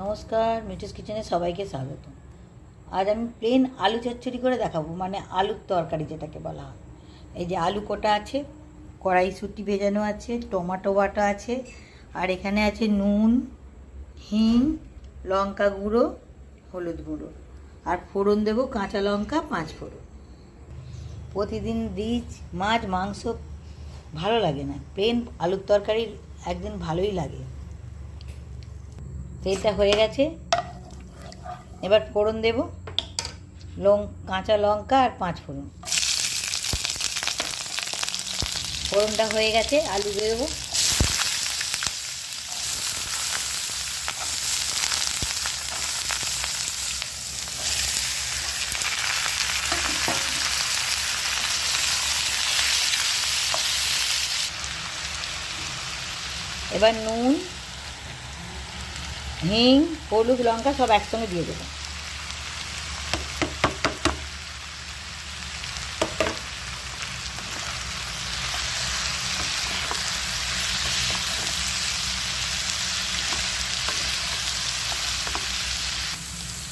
নমস্কার, মিঠুস কিচেনে সবাইকে স্বাগত। আজ আমি প্লেন আলু চচ্চড়ি করে দেখাবো, মানে আলুর তরকারি যেটাকে বলা হয়। এই যে আলু কোটা আছে, কড়াইশুঁটি ভেজানো আছে, টমেটো বাটা আছে, আর এখানে আছে নুন, হিং, লঙ্কা গুঁড়ো, হলুদ গুঁড়ো, আর ফোড়ন দেবো কাঁচা লঙ্কা 5 ফোড়ন। প্রতিদিন রিচ মাছ মাংস ভালো লাগে না, প্লেন আলুর তরকারি একদিন ভালোই লাগে। তেলটা হয়ে গেছে, এবার ফোড়ন দেব কাঁচা লঙ্কা আর 5 ফোড়ন। ফোড়নটা হয়ে গেছে, আলু দিয়ে দেবো। এবার নুন, হিং, হলুদ, লঙ্কা সব একসঙ্গে দিয়ে দেবো।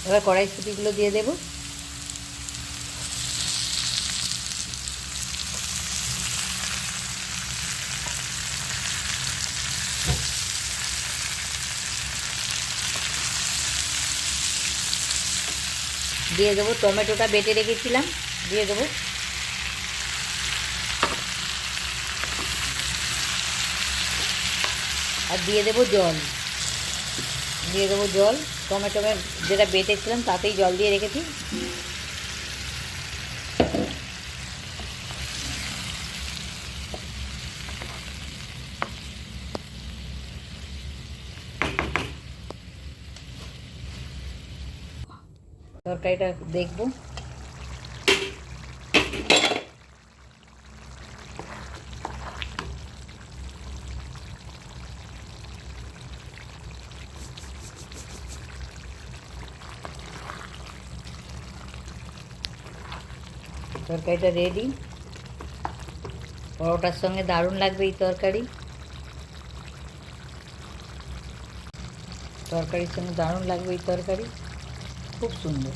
এবার কড়াইশুঁটিগুলো দিয়ে দেবো। দিয়ে দেবো টমেটোটা বেটে রেখেছিলাম, দিয়ে দেবো। আর দিয়ে দেবো জল, টমেটো যেটা বেটেছিলাম তাতেই জল দিয়ে রেখেছি। তরকারিটা দেখবো। তরকারিটা রেডি। পরোটার সঙ্গে দারুণ লাগবে এই তরকারির সঙ্গে দারুণ লাগবে এই তরকারি, খুব সুন্দর।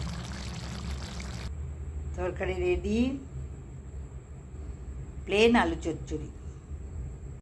তরকারি রেডি, প্লেন আলু চচ্চড়ি।